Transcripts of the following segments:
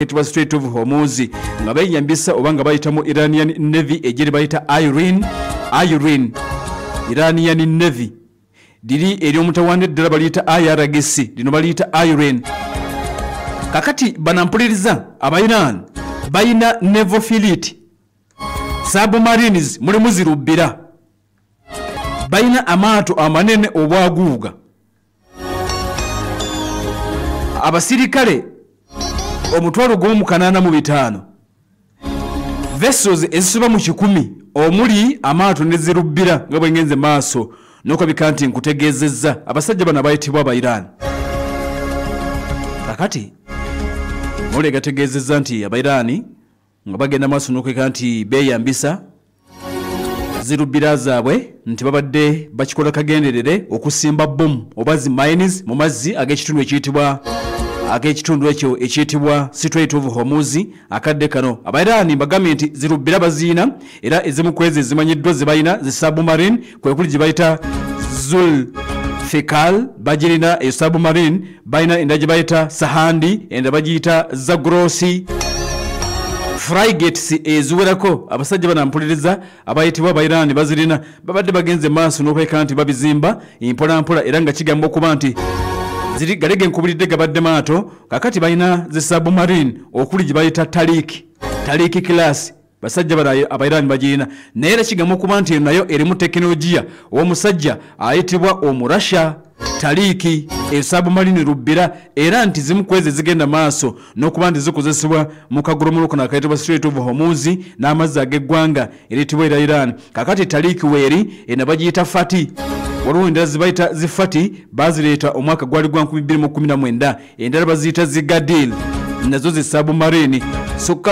etwa Strait of Hormuz nga benyambisa oba nga bayitamu Iranian Navy ejeri bayita Iranian Navy diri eri omutawande ddala baliyita IRGC lino baliyita Iran. Kakati banampuliriza Iran bayina naval fleet submarines mulimu zirubbira bayina amaato amanene obwaguuga abasirikale omutwalo gwomu 85 vessels ezisuba mu 10 omuli amaato ne zirubbira nga bwengenze maaso nokabika nti nkutegeezezza abasajja bano bayitibwa aba Iran. Kakati mule gategeezezza nti aba Iran nga bagenda maaso nokabika nti beeyambisa zirubbira zaabwe nti babadde bakikola kagenderere okusimba bomu oba zi mines mu mazzi ag'ekitundu ekyo ekiyitibwa Strait of Hormuz akadde kano. aba Iran bagambye nti zirubbira baziina era ezimu kwezi zimanyiddwa zibayina zi submarine kwekuli gye bayita Zulfikar bagirina e submarine bayina enda gye bayita Sahandi enda bagiyita Zagrosi frigates eziwerako abasajja banampuliriza abayitibwa aba Iran bazirina babadde bagenze maaso n'okweka nti babizimba mpola era nga kigamba okuba nti ziri galege nkubulidde gabadde maato. Kakati bayina zi submarine okuli gye bayita Tariq class basajja aba Iran bagirina naye era kigamba okuba nti nayo erimu tekinologiya omusajja ayitibwa omurasha Tariq submarine rubbira era nti zimu kwezi zigenda maaso n'okuba nti zikozesebwa mu kagulomuluko nakayitibwa Strait of Hormuz n'amazzi ag'eggwanga eritibwa Iran. Kakati Tariq weeri ena bagiyita Fati waliwo endala zibayita zifati bazireeta omwaka gwali gwa 2019 endala baziyita zigadil nazo zi submarine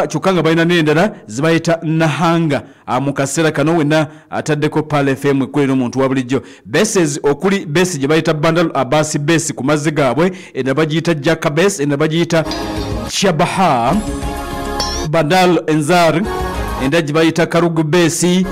kyokka nga balina n'endala zibayita Nahanga mu kaseera kano wenna ataddeko Pal FM ekulira omuntu wa bulijjo bases okuli base gye bayita Bandar Abbas base ku mazzi gaabwe endala bagiyita Jaka base endala bagiyita Shabaha Bandar Enzar endala gye bayita Karugu base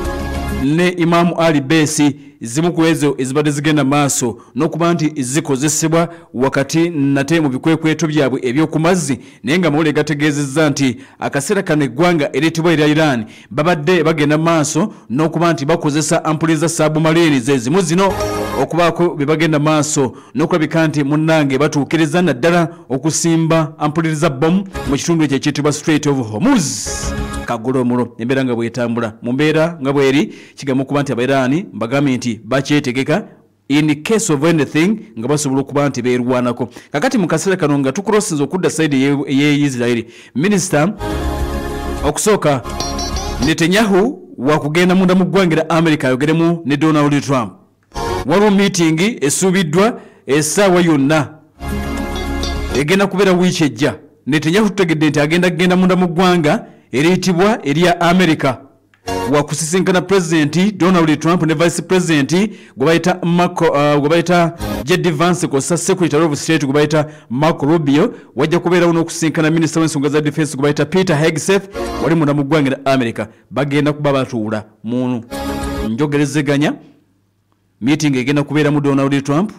ne Imam Ali base zimu ku ezo ezibadde zigenda maaso n'okuba nti zikozesebwa wakati nate mu bikwekweto byabwe ebyokumazzi naye nga mawule gategeezezza nti akaseera kano eggwanga eritibwa erya Iran babadde bagenda maaso n'okuba nti bakozesa ampuliza submarine zezimu zino okubaako bye bagenda maaso n'okulabika nti munnange batuukiriza naddala okusimba ampuliriza bomu mu kitundu ekyo ekiyitibwa Strait of Hormuz kagolomulo embeera nga bwetambula mu mbeera nga bweri kigamba okuba nti aba Iran bagambye nti bakyetegeka in case of anything nga basobola okuba nti beerwanako. Kakati mu kaseera kano nga tukurosinza okudda saidi ye Israel minisita okusooka Netanyahu wakugenda munda mu ggwanga lya America ayogeremu ne Donald Trump waliwo meeting esuubiddwa essaawa yonna egenda kubeera wiiki ejja. Netanyahu tutegedde nti agenda munda mu ggwanga eriyitibwa erya America wakusisinkana President Donald Trump ne Vice President gwe bayita J.D. Vance kosa Secretary of State gwe bayita Marco Rubio wajja kubeerawo n'okusinkana Minister w'ensonga za Defense gwe bayita Peter Hegseth wali munda mu ggwanga lya America bagenda kuba batuula mu njogerezeganya. Meeting egenda kubeera mu Donald Trump,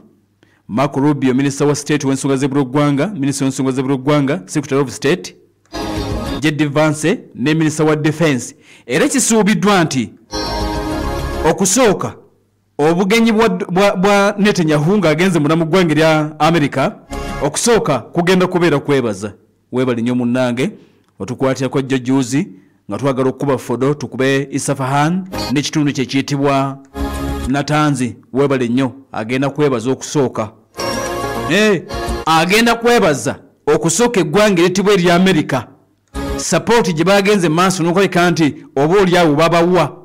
Marco Rubio Minister wa State w'ensonga z'eby'eggwanga, Minister w'ensonga z'eby'eggwanga, Secretary of State J.D. Vance ne Minister wa Defense. Era kisuubiddwa nti okusooka obugenyi bwa Netanyahu ng'agenze mu ggwanga lya America okusooka kugenda kubeera kwebaza weebali nnyo munnange otukwatira kwa jjuzi nga twagala okuba fodo tukube Isafahan n'ekitundu kye kiyitibwa Natanzi weebali nnyo agenda kwebaza okusooka agenda kwebaza okusooka eggwanga eritibwa erya America support gye bagenze maaso n'okuleka nti oba oli awo babawa.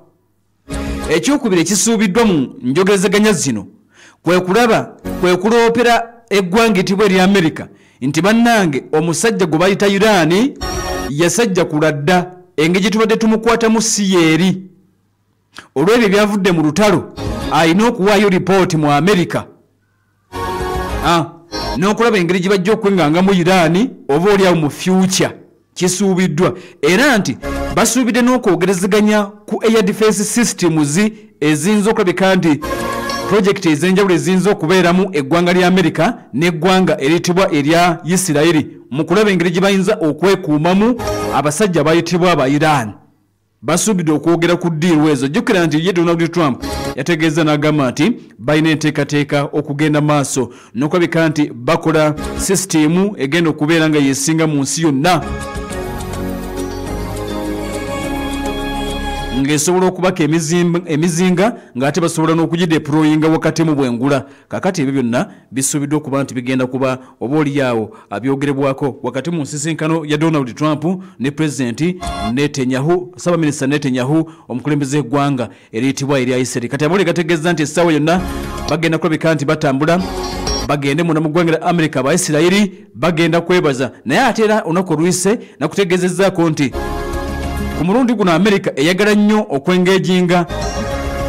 Ekyokubiri ekisuubiddwa mu njogerezeganya zino kwe kuloopera eggwanga etibwa erya America nti bannange omusajja gwe bayita Iran yasajja kuladda engeri gye tubadde tumukwatamu si yeeri olw'ebyo byavudde mu lutalo alina okuwaayo ripooti mu America n'okulaba engeri gye bajja okwengangamu Iran oba oli awo mu future kisuubiddwa era nti basuubidde n'okwogerezeganya ku air defense systems eziyinza okulabika nti project ezenjawulo eziyinza okubeeramu eggwanga lya Amerika n'eggwanga eriyitibwa erya Isirayiri mu kulaba engeri gye bayinza okwekuumamu abasajja bayitibwa aba Iran. Basuubidde okwogera ku ddiiru ezo. Jjukira nti ye Donald Trump yategeeza n'agamba nti balina enteekateeka okugenda maaso n'okulabika nti bakola sisitimu egenda okubeera nga yeesinga mu nsi yonna, ng'esobola okubaka emizinga ng'ate basobola n'okugideployinga wakati mu bwengula. Kakati ebyo byonna bisuubiddwa okuba nti bigenda kuba oboolyawo abyogerebwako wakati mu nsisinkano ya Donald Trump ne Pulezidenti Netanyahu, Ssaabaminisita Netanyahu, omukulembeze eggwanga eriyitibwa erya Isirayiri. Kati amawulire gategeeza nti essaawa yonna bagenda kulabika nti batambula bagende munda mu ggwanga lya Amerika Abaisirayiri bagenda kwebaza. Naye ate era olunaku oluyise nakutegeezezzaako nti ku mulundi guno Amerika eyagala nnyo okwengeejinga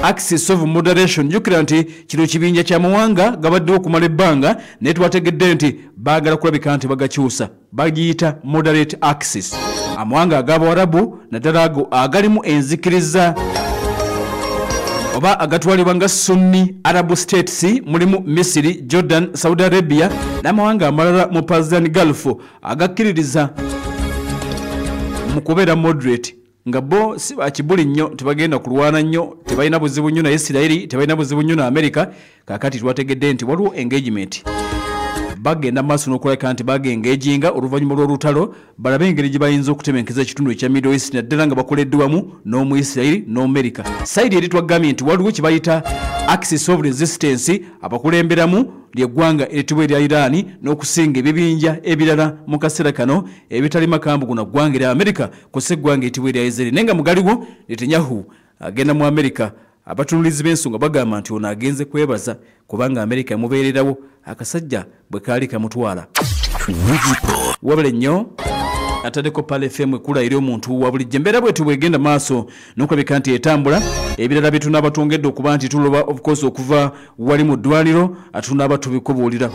Axis of Moderation. Jjukira nti kino kibinja ky'amawanga gabaddewo okumala ebbanga naye twategedde nti baagala kulabika nti bagakyusa, bagiyita Moderate Axis. Amawanga ag'Abawarabu naddala ago agalimu enzikiriza oba agatwalibwa nga Sunni Arab States mulimu Misiri, Jordan, Saudi Arabia n'amawanga amalala mu Persian Gulf agakkiririza mu kubeera moderate, nga bo si bakibuli nnyo, tebagenda kulwana nnyo, tebalina buzibu nnyo na Isirayiri, tebalina buzibu nnyo na Amerika. Kakati twategedde nti waliwo engagement, bagenda maaso n'okulabika nti bagengeejinga oluvannyuma lw'olutalo balabe engeri gye bayinza okutebenkeza ekitundu ekya Middle East naddala nga bakoleddwa wamu n'Omuyisirayiri n'Omerika. Sayidi eri twagambye nti waliwo kye bayita Axis of Resistance abakulemberamu ly'eggwanga eritibwa erya Iran n'okusinga ebibinja ebirala mu kaseera kano ebitali makambugu na ggwanga erya Amerika kw'ossa eggwanga eritibwa erya Isirayiri. Naye nga mugaliwo Netanyahu agenda mu Amerika, abatunulizi b'ensonga bagamba nti ono agenze kwebaza kubanga Amerika yamubeererawo akasajja bwe kaali kamutwala. Wabale nnyo ataddeko Pale FM ekula eri omuntu wa bulijjo. Embeera bwetu bwegenda maaso n'okulabika nti etambula, ebirala bye tunabatongedde okuba nti tuloba of course okuva wali mu ddwaliro atunaaba tubikubuulira.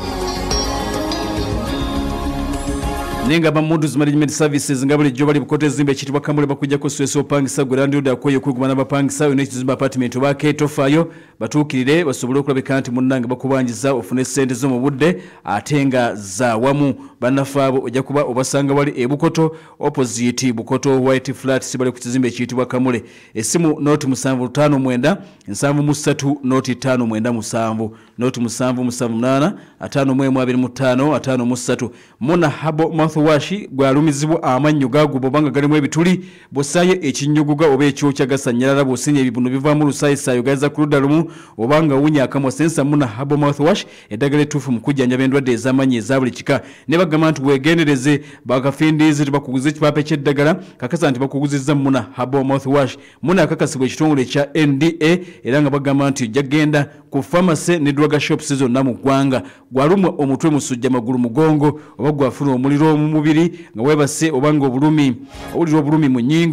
Nenga ba Moody's Management Services nga bulijjo bali bukote ezimbe ekitibwa Kamule bakujjako Swesi opangisa gwe Land Road akoye okugumana bapangisa n'ekizimba apartment ba Ketofaayo batuukirire basobole okulabika nti munnange bakubanjiza ofune ssente zo mu budde ate nga za wamu. Bannafaabo ojja kuba obasanga wali ebukoto opposite Bukoto White Flats bali ku kizimbe ekiyitibwa Kamule. Essimu noti 759 733 noti 597 noti 778 525 553 Mona Habo mouthwash gwalumizibwa amannyo gago bobanga galimu ebituli bosaye ekinyuguga oba ekyokya gasanyalala bosinye ebibuno bivaamu lusaayisayo gaza ku ludda lumu obanga wunya akamwa sensa. Mona Habo mouthwash eddagala ettuufu mu kujjanjaba endwadde ez'amanyi eza buli kika. Ne bagamba nti weegendereze bakafindiizi tebakuguza ekipaapa eky'eddagala kakasa nti bakuguzizza Mona Habo mouthwash. Mona akakasibwa ekitongole ekya NDA era nga bagamba nti ojja genda ku pharmacy ne drug shops zonna mu ggwanga. Gwalumwa omutwe musujja magulu mugongo oba gwafuna omuliro mu mubiri nga weebase obanga obulumi owulira obulumi mu nnyingo